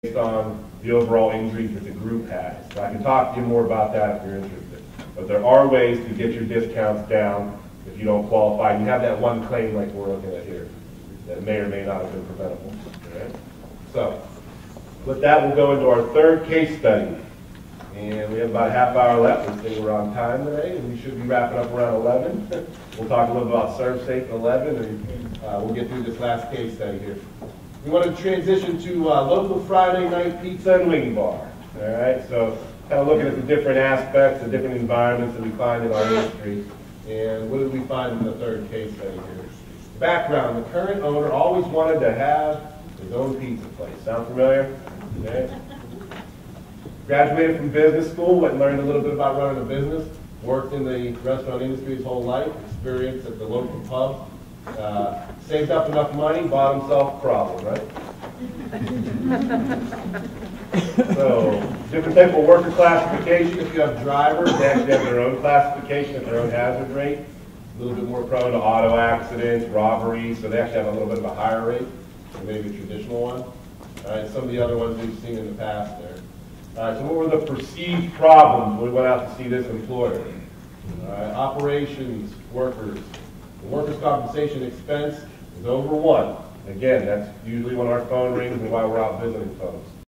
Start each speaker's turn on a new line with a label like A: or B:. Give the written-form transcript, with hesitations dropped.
A: based on the overall injuries that the group has. So I can talk to you more about that if you're interested. But there are ways to get your discounts down if you don't qualify. You have that one claim like we're looking at here that may or may not have been preventable. All right? So with that, we'll go into our third case study. And we have about a half hour left. I think we're on time today, and we should be wrapping up around 11. We'll talk a little about serve safe at 11, and we'll get through this last case study here. We want to transition to local Friday night pizza and wing bar. All right, so kind of looking at the different aspects, the different environments that we find in our industry, and what did we find in the third case study here? Background: the current owner always wanted to have his own pizza place. Sound familiar? Okay. Graduated from business school, went and learned a little bit about running a business, worked in the restaurant industry his whole life, experience at the local pub, saved up enough money, bought himself a problem, right? So, different type of worker classification. If you have drivers, they actually have their own classification at their own hazard rate. A little bit more prone to auto accidents, robberies, so they actually have a little bit of a higher rate than maybe a traditional one. All right, some of the other ones we've seen in the past there. All right, so what were the perceived problems when we went out to see this employer? Operations workers. The workers' compensation expense is over 1. Again, that's usually when our phone rings and why we're out visiting folks.